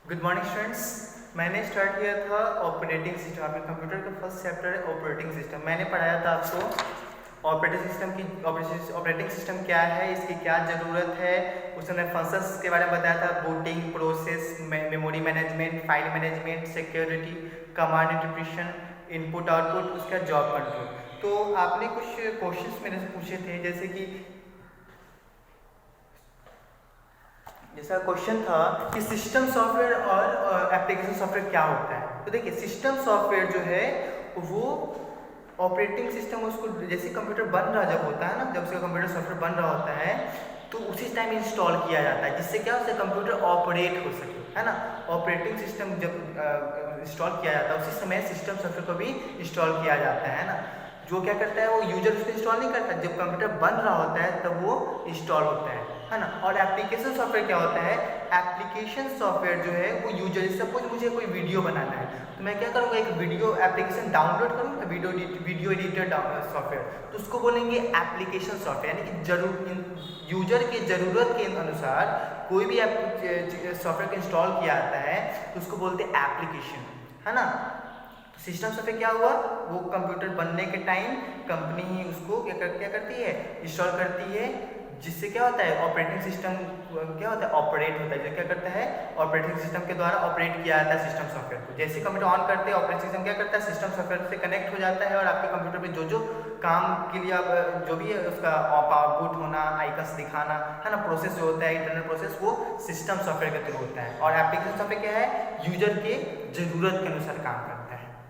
Good morning students. मैंने start किया था ऑपरेटिंग सिस्टम। आपके कंप्यूटर का फर्स्ट चैप्टर है ऑपरेटिंग सिस्टम। मैंने पढ़ाया था आपको ऑपरेटिंग सिस्टम क्या है, इसकी क्या ज़रूरत है। उसमें फंक्शंस के बारे में बताया था, booting process, memory management, file management, security, command interpretation, input output, उसका जॉब कंट्रोल। तो आपने कुछ क्वेश्चंस मेरे से पूछे थे, जैसा क्वेश्चन था कि सिस्टम सॉफ्टवेयर और एप्लीकेशन सॉफ्टवेयर क्या होता है। तो देखिए, सिस्टम सॉफ्टवेयर जो है वो ऑपरेटिंग सिस्टम, उसको जैसे कंप्यूटर बन रहा जब होता है ना, जब उसका कंप्यूटर सॉफ्टवेयर बन रहा होता है तो उसी टाइम इंस्टॉल किया जाता है, जिससे क्या उससे कंप्यूटर ऑपरेट हो सके, है ना। ऑपरेटिंग सिस्टम जब इंस्टॉल किया जाता है उसी समय सिस्टम सॉफ्टवेयर को भी इंस्टॉल किया जाता है ना। जो क्या करता है, वो यूजर उसको इंस्टॉल नहीं करता, जब कंप्यूटर बन रहा होता है तब वो इंस्टॉल होता है ना। और एप्लीकेशन सॉफ्टवेयर क्या होता है, एप्लीकेशन सॉफ्टवेयर जो है वो यूजर, सपोज मुझे कोई वीडियो बनाना है तो मैं क्या करूँगा, एक वीडियो एप्लीकेशन डाउनलोड करूँगा, वीडियो एडिटर सॉफ्टवेयर, तो उसको बोलेंगे एप्लीकेशन सॉफ्टवेयर। यानी कि यूजर की ज़रूरत के अनुसार कोई भी सॉफ्टवेयर को इंस्टॉल किया जाता है तो उसको बोलते हैं एप्लीकेशन, है ना। सिस्टम सॉफ्टवेयर क्या हुआ, वो कंप्यूटर बनने के टाइम कंपनी ही उसको क्या करती है, इंस्टॉल करती है, जिससे क्या होता है, ऑपरेटिंग सिस्टम क्या होता है, ऑपरेट होता है। जो क्या करता है, ऑपरेटिंग सिस्टम के द्वारा ऑपरेट किया जाता है सिस्टम सॉफ्टवेयर को। जैसे कंप्यूटर ऑन करते हैं, ऑपरेटिंग सिस्टम क्या करता है, सिस्टम सॉफ्टवेयर से कनेक्ट हो जाता है और आपके कंप्यूटर पे जो जो काम के लिए आप जो भी है उसका आउटपुट होना, आइकन्स दिखाना, है ना, प्रोसेस जो होता है, इंटरनल प्रोसेस, वो सिस्टम सॉफ्टवेयर के थ्रू होता है। और एप्लीकेशन सॉफ्टवेयर क्या है, यूजर के जरूरत के अनुसार काम करता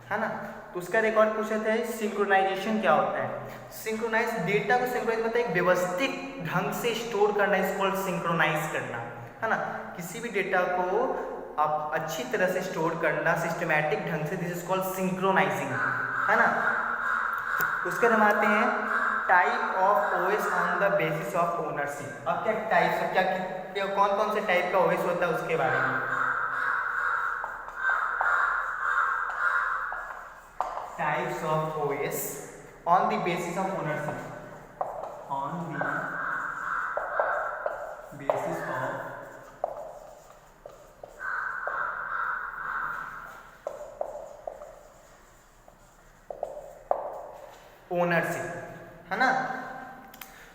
है ना। तो उसका रिकॉर्ड पूछा था, सिंक्रोनाइजेशन क्या होता है। सिंक्रोनाइज, डेटा को सिंक्रोनाइज मतलब एक व्यवस्थित ढंग से स्टोर करना, इसको सिंक्रोनाइज करना, है ना। किसी भी डेटा को आप अच्छी तरह से स्टोर करना सिस्टमैटिक ढंग से, दिस इज कॉल्ड सिंक्रोनाइजिंग, है ना। उसके हम आते हैं type of OS on the basis of ownership. अब क्या टाइप्स, क्या कौन कौन से टाइप का ओएस होता है उसके बारे में। Types of OS on the basis of ownership, on the basis of ownership, है ना।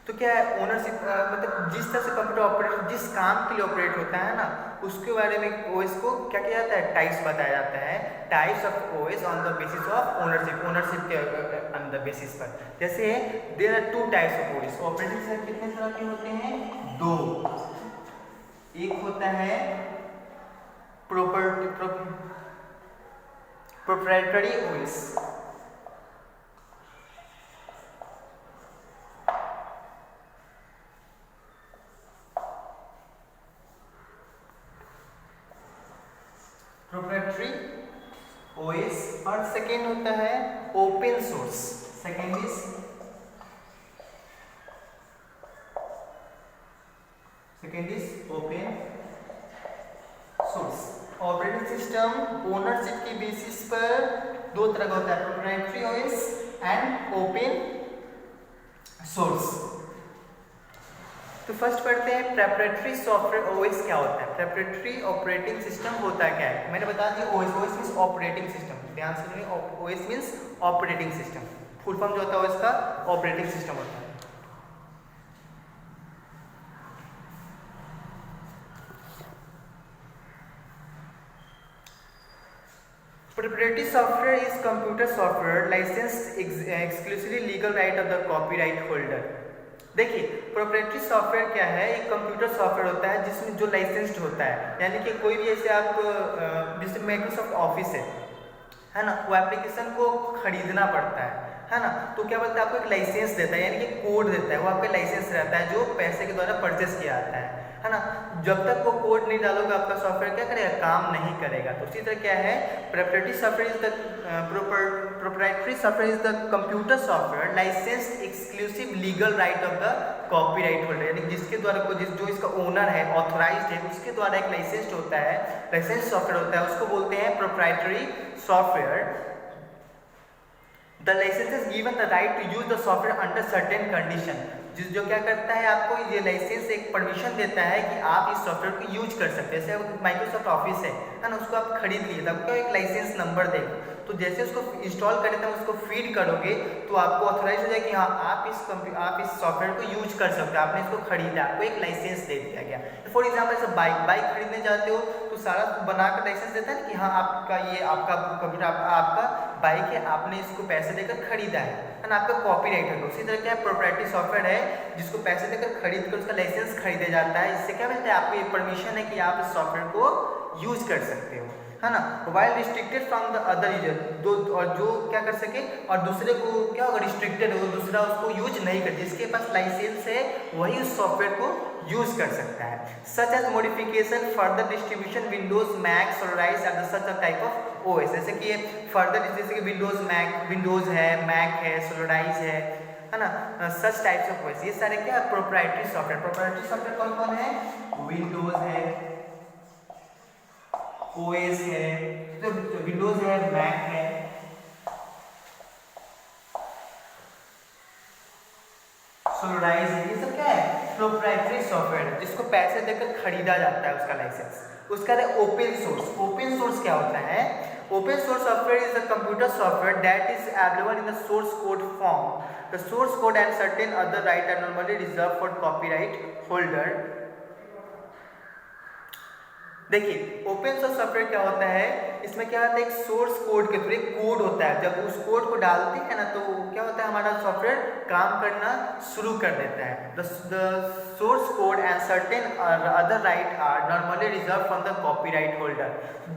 तो क्या है ओनरशिप, मतलब जिस तरह से कंप्यूटर ऑपरेट, जिस काम के लिए ऑपरेट होता है ना, उसके बारे में ओएस को क्या किया जाता है, टाइप्स बताया जाता है। Types of OS on the basis of ownership, ownership के ऑन द बेसिस पर। जैसे there are two types of OS. Operating system कितने तरह के होते हैं, दो। एक होता है प्रोप्राइटरी ओएस, प्रोप्राइटरी ओएस। और सेकेंड होता है open source. Second is open source. Operating system ownership की बेसिस पर दो तरह का होता है, proprietary OS and open source. तो फर्स्ट पढ़ते हैं प्रोप्राइटरी सॉफ्टवेयर ओएस क्या होता है। प्रोप्राइटरी ऑपरेटिंग सिस्टम होता है क्या है, मैंने बता दिया। ओएस मींस ऑपरेटिंग सिस्टम, ध्यान से सुनिए, OS means operating system. Full form जो होता है ओएस का, ऑपरेटिंग सिस्टम होता है। Proprietary software is computer software licensed exclusively legal right of the copyright holder। देखिए, प्रोप्राइटरी सॉफ्टवेयर क्या है, एक कंप्यूटर सॉफ्टवेयर होता है जिसमें जो लाइसेंस्ड होता है, यानी कि कोई भी ऐसे आप जैसे माइक्रोसॉफ्ट ऑफिस है ना, वो एप्लीकेशन को खरीदना पड़ता है ना। तो क्या बोलता है, आपको एक लाइसेंस देता है, यानी कि कोड देता है, वो आपका लाइसेंस रहता है जो पैसे के द्वारा परचेस किया जाता है ना। जब तक वो कोड नहीं डालोगे आपका सॉफ्टवेयर क्या करेगा, काम नहीं करेगा। तो उसी तरह क्या है, proprietary software is the proprietary software is the computer software licensed exclusive legal right of the copyright holder, यानी जिसके द्वारा जो इसका ओनर है, ऑथोराइज्ड है, उसके द्वारा एक लाइसेंस होता है, लाइसेंस सॉफ्टवेयर होता है, उसको बोलते हैं proprietary software. The license is given the right to use the software under certain condition। जो क्या करता है, आपको ये लाइसेंस एक परमिशन देता है कि आप इस सॉफ्टवेयर को यूज कर सकते हैं। जैसे माइक्रोसॉफ्ट ऑफिस है ना, उसको आप खरीद लिए तब क्या एक लाइसेंस नंबर देगा, तो जैसे उसको इंस्टॉल करें तब उसको फीड करोगे तो आपको ऑथोराइज हो जाए कि हाँ आप इस सॉफ्टवेयर को यूज कर सकते हो, आपने इसको खरीदा, आपको एक लाइसेंस दे दिया गया। फॉर एग्जाम्पल जैसे बाइक खरीदने जाते हो तो सारा बनाकर लाइसेंस देता है कि हाँ आपका कंप्यूटर आपका बाइक है, आपने इसको पैसे देकर खरीदा है ना, आपका कॉपीराइट है। उसी तरह क्या प्रोप्राइटरी सॉफ्टवेयर है जिसको पैसे देकर खरीद कर उसका लाइसेंस खरीदा जाता है। इससे क्या मिलता है, आपको ये परमिशन है कि आप इस सॉफ्टवेयर को यूज कर सकते हो, है ना। Mobile restricted from the other user, दो और जो क्या कर सके और दूसरे को क्या होगा, रिस्ट्रिक्टेड हो, दूसरा उसको यूज नहीं कर, जिसके पास लाइसेंस है वही उस सॉफ्टवेयर को यूज कर सकता है। Such as modification further distribution Windows Mac Solaris et such a type of OS, जैसे कि फर्दर जैसे कि विंडोज है, मैक है, सोलराइज है ना, सच टाइप्स ऑफ ओएस। ये सारे क्या प्रोप्राइटरी सॉफ्टवेयर कौन कौन है, विंडोज है, ओएस है, तो विंडोज है, मैक है, सोलराइज है, ये सब क्या है प्रोप्राइटरी सॉफ्टवेयर है जिसको पैसे देकर खरीदा जाता है उसका लाइसेंस। उसका है ओपन सोर्स। ओपन सोर्स क्या होता है, open source software is a computer software that is available in the source code form. The source code and certain other right are normally reserve for copyright holder. देखिए open source software क्या होता है, इसमें क्या होता है एक source code के थ्रू एक कोड होता है, जब उस कोड को डालते हैं ना तो क्या होता है हमारा सॉफ्टवेयर काम करना शुरू कर देता है। The source code and certain other right are normally reserve from the copyright holder.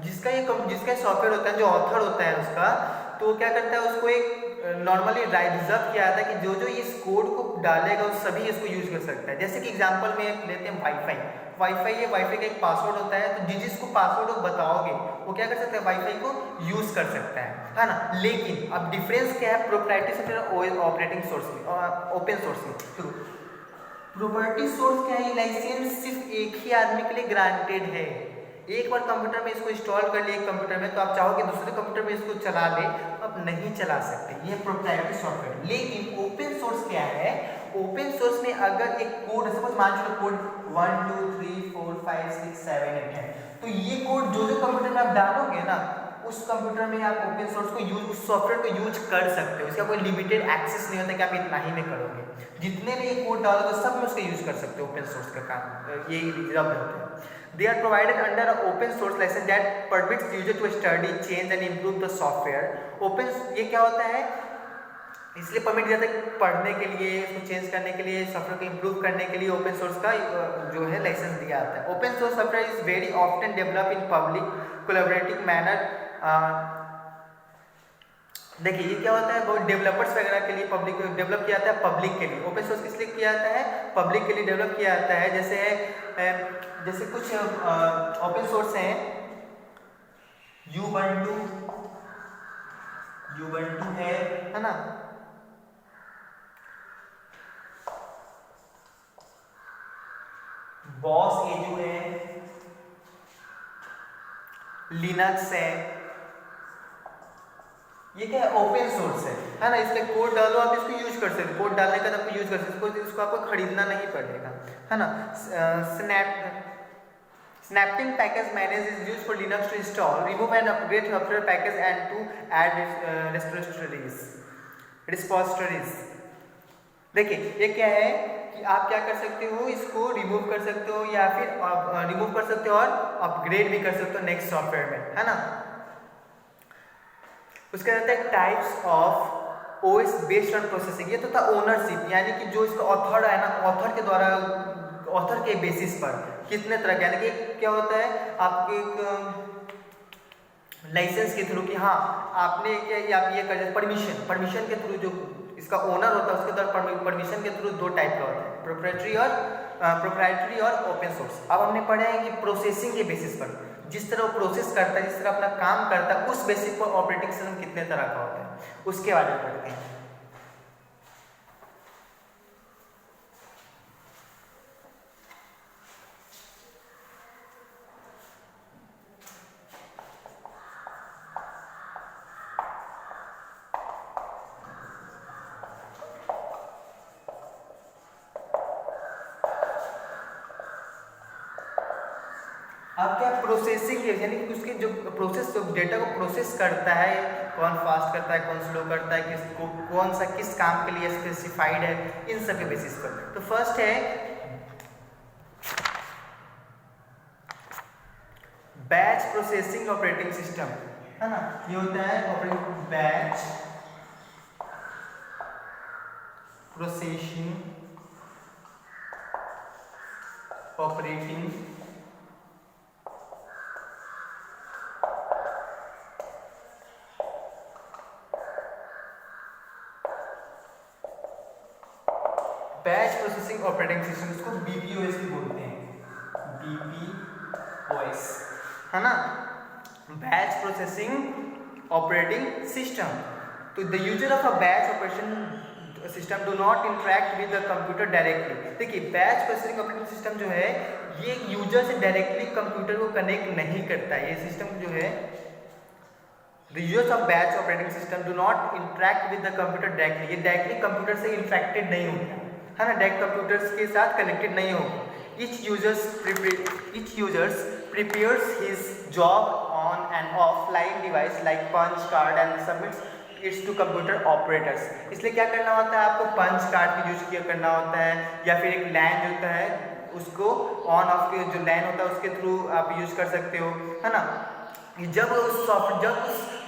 जिसका सॉफ्टवेयर होता है, जो ऑथर होता है उसका, तो क्या करता है उसको एक नॉर्मली रिजर्व किया जाता है कि जो इस कोड को डालेगा वो सभी इसको यूज कर सकता है। जैसे कि एग्जांपल में लेते हैं वाईफाई का एक पासवर्ड होता है, तो जिसको पासवर्ड को बताओगे वो क्या कर सकता है, वाईफाई को यूज कर सकता है ना। लेकिन अब डिफरेंस क्या है प्रोप्राइटरी सॉफ्टवेयर ऑपरेटिंग सोर्स में, ओपन सोर्स में। प्रोपर्टी सोर्स क्या है, लाइसेंस सिर्फ एक ही आदमी के लिए ग्रांटेड है। एक बार कंप्यूटर में इसको इंस्टॉल कर लिए कंप्यूटर में, तो आप चाहोगे दूसरे कंप्यूटर में इसको चला ले तो आप नहीं चला सकते, ये प्रोप्राइटरी सॉफ्टवेयर। लेकिन ओपन सोर्स क्या है, ओपन सोर्स में अगर एक कोड सपोज मान चलो कोड 1 2 3 4 5 6 7 8 है, तो ये कोड जो कंप्यूटर में आप डालोगे ना उस कंप्यूटर में आप ओपन सोर्स को यूज, उस सॉफ्टवेयर को यूज कर सकते हो। इसका कोई लिमिटेड एक्सेस नहीं होता कि आप इतना ही में करोगे, जितने भी ये कोड डालोगे सब में उसका यूज कर सकते हो। ओपन सोर्स का काम ये रिजर्व होता है। They are provided under an open source license that permits user to study, change and improve the software. Open ये क्या होता है, इसलिए परमिट दिया था पढ़ने के लिए, इसको चेंज करने के लिए, सॉफ्टवेयर को इम्प्रूव करने के लिए ओपन सोर्स का जो है लाइसेंस दिया जाता है। Open source software is very often develop in public collaborative manner. देखिए ये क्या होता है, बहुत डेवलपर्स वगैरह के लिए पब्लिक डेवलप किया जाता है, पब्लिक के लिए। ओपन सोर्स किस लिए किया जाता है, पब्लिक के लिए डेवलप किया जाता है। जैसे कुछ ओपन सोर्स हैं, यूबंटू है ना, बॉस एजू है, लिनक्स है, ये क्या है ओपन सोर्स है ना। इसका कोड डालो आप इसको यूज कर सकते हो, कोड डालने का आपको यूज कर सकते हो, इसको आपको खरीदना नहीं पड़ेगा, है ना। Snapting package manager is used for Linux to install, remove and upgrade software package and to add repositories. देखिए ये क्या है कि आप क्या कर सकते हो, इसको रिमूव कर सकते हो या फिर रिमूव कर सकते हो और अपग्रेड भी कर सकते हो नेक्स्ट सॉफ्टवेयर में, है ना। उसके बाद है types of OS based on processing. ये तो था ओनरशिप, यानी कि जो इसका ऑथर है ना, ऑथर के द्वारा, ऑथर के बेसिस पर कितने तरह के, यानी कि क्या होता है आपके एक लाइसेंस के थ्रू कि हाँ आपने क्या आप ये कर, परमिशन के थ्रू जो इसका ओनर होता है उसके द्वारा परमिशन के थ्रू दो टाइप का होता है, प्रोप्राइटरी और ओपन सोर्स। अब हमने पढ़े हैं कि प्रोसेसिंग के बेसिस पर, जिस तरह वो प्रोसेस करता है, जिस तरह अपना काम करता है, उस बेसिस पर ऑपरेटिंग सिस्टम कितने तरह का होता है, उसके बारे में पढ़ते हैं। अब क्या प्रोसेसिंग है, यानी कि उसके जो प्रोसेस, जो डेटा को प्रोसेस करता है, कौन फास्ट करता है, कौन स्लो करता है, किसको कौन सा किस काम के लिए स्पेसिफाइड है, इन सब के बेसिस पर। तो फर्स्ट है बैच प्रोसेसिंग ऑपरेटिंग सिस्टम, है ना। ये होता है operating batch processing operating batch processing operating system, इसको बीपीओएस भी बोलते हैं, बीपीओएस, है ना, बैच प्रोसेसिंग ऑपरेटिंग सिस्टम। तो the user of a batch operation system do not interact with the computer directly. देखिए बैच प्रोसेसिंग ऑपरेटिंग सिस्टम जो है ये यूजर से डायरेक्टली कंप्यूटर को कनेक्ट नहीं करता है। ये सिस्टम जो है The users of batch operating system do not interact with the computer directly, ये डायरेक्टली कंप्यूटर से इंटरेक्टेड नहीं होता है ना, डायरेक्ट कंप्यूटर्स के साथ कनेक्टेड नहीं होगा। Each users prepares his job on an offline device like punch card and submits its to computer operators. इसलिए क्या करना होता है, आपको पंच कार्ड का यूज करना होता है, या फिर एक लैन जो होता है उसको ऑन ऑफ के जो लैन होता है उसके थ्रू आप यूज कर सकते हो, है ना। जब उस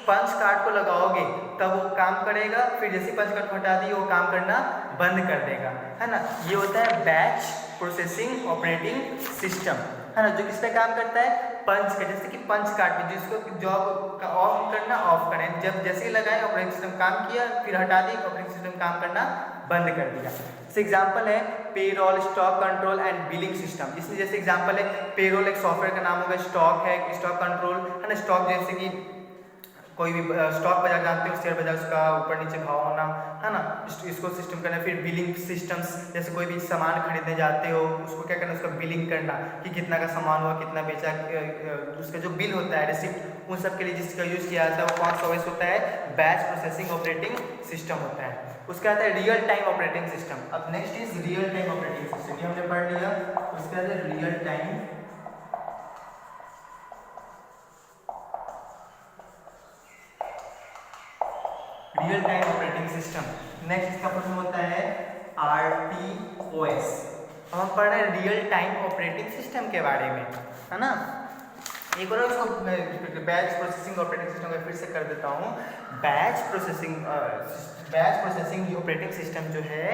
पंच कार्ड को लगाओगे तब वो काम करेगा, फिर जैसे पंच कार्ड को हटा दिए वो काम करना बंद कर देगा, है ना। ये होता है बैच प्रोसेसिंग ऑपरेटिंग सिस्टम, है ना, जो किस पे काम करता है, पंच का। जैसे कि पंच कार्ड पे जिसको जॉब का ऑफ करना ऑफ करें, जब जैसे ही लगाए ऑपरेटिंग सिस्टम काम किया, फिर हटा दिए ऑपरेटिंग सिस्टम काम करना बंद कर दिया। जैसे एग्जांपल है payroll, stock control and billing system. इसमें जैसे एग्जांपल है पेरोल एक सॉफ्टवेयर का नाम होगा, स्टॉक है स्टॉक कंट्रोल, है ना। स्टॉक जैसे कि कोई भी स्टॉक बाजार जानते हो, शेयर बाजार, उसका ऊपर नीचे भाव होना, है ना, इसको सिस्टम करना। फिर बिलिंग सिस्टम्स, जैसे कोई भी सामान खरीदने जाते हो उसको क्या करना, उसका बिलिंग करना कि कितना का सामान हुआ, कितना बेचा, उसका जो बिल होता है रिसिप्ट, उन सब के लिए जिसका यूज़ किया जाता है वो कौन सा ओएस होता है, बैच प्रोसेसिंग ऑपरेटिंग सिस्टम होता है। उसके बाद है रियल टाइम ऑपरेटिंग सिस्टम। अब next is real time operating system, ये हमने पढ़ लिया। उसके बाद है real time operating system. Next इसका प्रश्न होता है RTOS। अब हम पढ़ रहे हैं रियल टाइम ऑपरेटिंग सिस्टम के बारे में, है ना। एक बार इसको बैच प्रोसेसिंग ऑपरेटिंग सिस्टम को फिर से कर देता हूँ। बैच प्रोसेसिंग ऑपरेटिंग सिस्टम जो है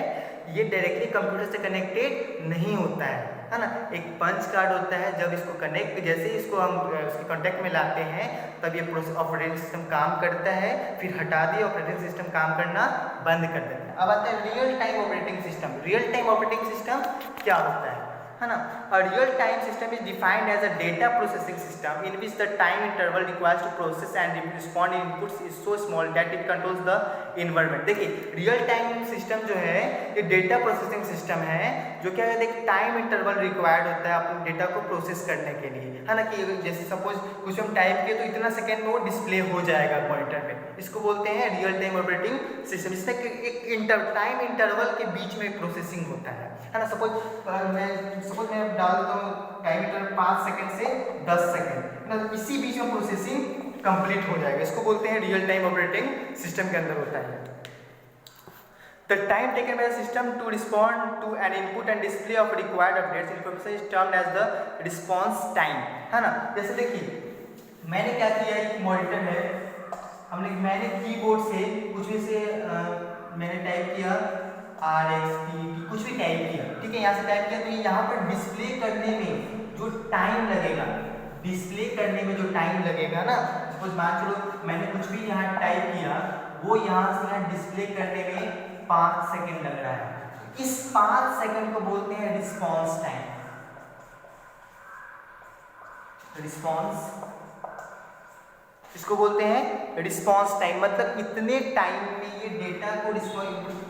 ये डायरेक्टली कंप्यूटर से कनेक्टेड नहीं होता है ना। एक पंच कार्ड होता है, जब इसको कनेक्ट, जैसे ही इसको हम इसके कॉन्टेक्ट में लाते हैं तब ये ऑपरेटिंग सिस्टम काम करता है, फिर हटा दिए ऑपरेटिंग सिस्टम काम करना बंद कर देता है। अब आता है real time operating system. Real time operating system क्या होता है ना। A real time system is defined as a data processing system in which the time interval required to process and respond in inputs is so small that it controls the environment। देखिए real time system जो है ये data processing system है, जो क्या है, देख time interval required होता है अपने डेटा को प्रोसेस करने के लिए, है ना। कि जैसे सपोज कुछ हम टाइप किए तो इतना सेकेंड में वो डिस्प्ले हो जाएगा मॉनिटर पे, इसको बोलते हैं रियल टाइम ऑपरेटिंग सिस्टम। इसमें एक टाइम इंटरवल के बीच में प्रोसेसिंग होता है ना। सपोज मैं डाल देता हूँ टाइम इंटरवल 5 सेकंड से 10 सेकंड ना, इसी बीच में प्रोसेसिंग कंप्लीट हो जाएगा, इसको बोलते हैं रियल टाइम ऑपरेटिंग सिस्टम के अंदर होता है। The time taken by the system to respond to an input and display of required updates information is termed as the response time, है ना। जैसे देखिए मैंने क्या किया, एक मॉनिटर है, मैंने कीबोर्ड से कुछ भी से मैंने टाइप किया RXPP, कुछ भी टाइप किया, ठीक है, यहाँ से टाइप किया, तो ये यहाँ पर डिस्प्ले करने में जो टाइम लगेगा, डिस्प्ले करने में जो टाइम लगेगा ना, सपोज मान चलो मैंने कुछ भी यहाँ टाइप किया, वो यहाँ से यहाँ डिस्प्ले करने में 5 सेकंड लग रहा है। इस 5 सेकंड को बोलते हैं रिस्पॉन्स टाइम। रिस्पॉन्स, इसको बोलते हैं रिस्पॉन्स टाइम, मतलब इतने टाइम में ये डेटा को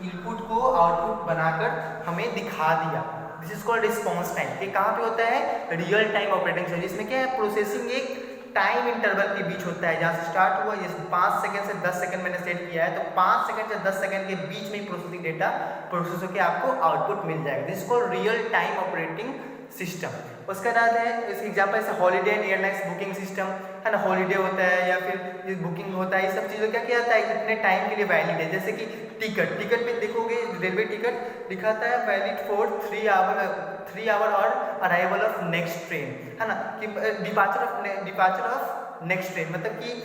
इनपुट को आउटपुट बनाकर हमें दिखा दिया, this is called response time. ये कहाँ पे होता है, रियल टाइम ऑपरेटिंग सिस्टम। इसमें क्या है, प्रोसेसिंग एक टाइम इंटरवल के बीच होता है, जहाँ से स्टार्ट हुआ, जैसे 5 सेकंड से 10 सेकंड मैंने सेट किया है, तो 5 सेकंड से 10 सेकंड के बीच में ही प्रोसेसिंग डेटा प्रोसेस होकर आपको आउटपुट मिल जाएगा। This is called real time operating system. उसका बाद है इसकी एग्जाम्पल जैसे holiday and airlines booking system है ना, हॉलीडे होता है या फिर बुकिंग होता है, ये सब चीज़ों क्या किया जाता है इतने टाइम के लिए वैलिड है। जैसे कि टिकट में देखोगे रेलवे टिकट दिखाता है वैलिड फॉर 3 आवर और अराइवल ऑफ नेक्स्ट ट्रेन है ना, कि डिपार्चर ऑफ नेक्स्ट ट्रेन, मतलब कि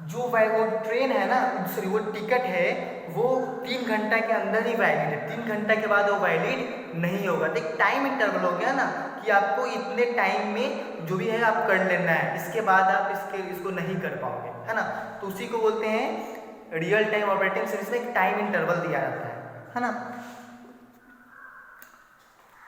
जो वो ट्रेन है ना, सॉरी वो टिकट है वो 3 घंटा के अंदर ही वैलिड है, 3 घंटा के बाद वो वैलिड नहीं होगा। तो एक टाइम इंटरवल हो गया ना कि आपको इतने टाइम में जो भी है आप कर लेना है, इसके बाद आप इसको नहीं कर पाओगे है ना। तो उसी को बोलते हैं रियल टाइम ऑपरेटिंग सिस्टम में एक टाइम इंटरवल दिया जाता है ना।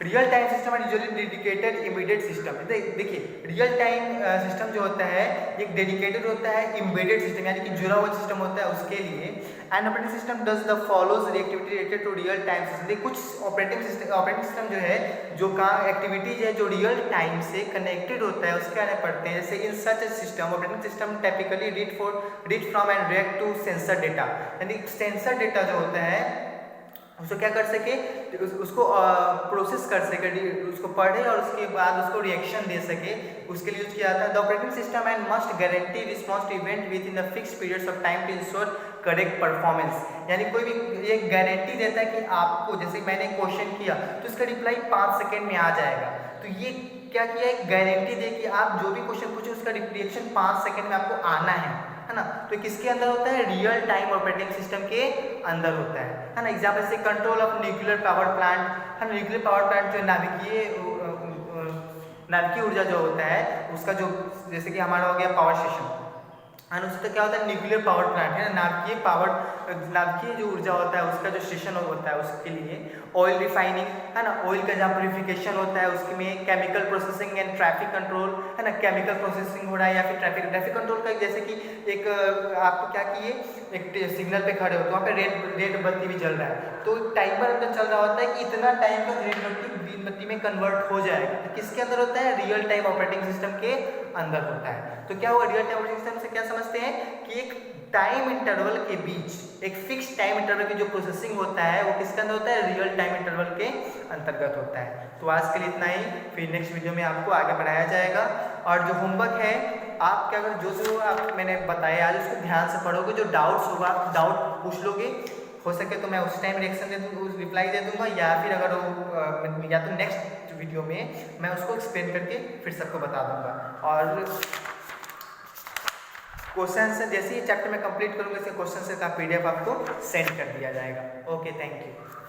Real time system and usually dedicated immediate system. देखिए रियल टाइम सिस्टम जो होता है एक डेडिकेटेड होता है इम्बेडेड सिस्टम, यानी कि जुड़ा हुआ सिस्टम होता है उसके लिए। And operating system does the follows activity related to real time system. देखिए कुछ ऑपरेटिंग सिस्टम जो है जो काम एक्टिविटीज है जो रियल टाइम से कनेक्टेड होता है उसके आने पड़ते हैं। जैसे in such system operating system typically read from and react to sensor data, यानी सेंसर डेटा जो होता है उसको क्या कर सके, उसको प्रोसेस कर सके, उसको पढ़े और उसके बाद उसको रिएक्शन दे सके, उसके लिए यूज किया जाता है। The operating system and must guarantee response to event within the fixed periods of time to ensure correct performance. यानी कोई भी ये गारंटी देता है कि आपको, जैसे मैंने क्वेश्चन किया तो इसका रिप्लाई 5 सेकेंड में आ जाएगा। तो ये क्या किया, एक गारंटी दे कि आप जो भी क्वेश्चन पूछे उसका रिएक्शन 5 सेकेंड में आपको आना है ना। तो किसके अंदर होता है, रियल टाइम ऑपरेटिंग सिस्टम के अंदर होता है ना। एग्जाम्पल से control of nuclear power plant है ना, न्यूक्लियर पावर प्लांट जो नाभिकीय ऊर्जा जो होता है उसका जो, जैसे कि हमारा हो गया पावर स्टेशन है ना, उससे तो क्या होता है न्यूक्लियर पावर प्लांट है ना, नाभिकीय जो ऊर्जा होता है उसका जो स्टेशन होता है उसके लिए। ऑयल रिफाइनिंग है ना, ऑयल का जहाँ प्योरिफिकेशन होता है उसमें chemical processing and traffic control है ना, केमिकल प्रोसेसिंग हो रहा है या फिर ट्रैफिक कंट्रोल का, जैसे कि एक आप क्या किए एक सिग्नल पे खड़े हो तो वहाँ पे रेड बत्ती भी जल रहा है, तो टाइमर अंदर चल रहा होता है कि इतना टाइम का रेड बत्ती ग्रीन बत्ती में कन्वर्ट हो जाएगा। तो किसके अंदर होता है, रियल टाइम ऑपरेटिंग सिस्टम के अंदर होता है। तो क्या हुआ, रियल टाइम ऑपरेटिंग सिस्टम से क्या समझते हैं कि एक टाइम इंटरवल के बीच एक फिक्स टाइम इंटरवल की जो प्रोसेसिंग होता है वो किसके अंदर होता है, रियल टाइम इंटरवल के अंतर्गत होता है। तो आज के लिए इतना ही, फिर नेक्स्ट वीडियो में आपको आगे बढ़ाया जाएगा। और जो होमवर्क है आप क्या करो, जो आप मैंने बताया आज उसको ध्यान से पढ़ोगे, जो डाउट्स होगा डाउट पूछ लोगे, हो सके तो मैं उस टाइम रिएक्शन दे दूँगा, रिप्लाई दे दूंगा, या फिर अगर या तो नेक्स्ट वीडियो में मैं उसको एक्सप्लेन करके फिर सबको बता दूंगा। और क्वेश्चन से जैसे ही चैप्टर में कंप्लीट करूंगा इसके क्वेश्चन से का PDF आपको सेंड कर दिया जाएगा। Okay, thank you.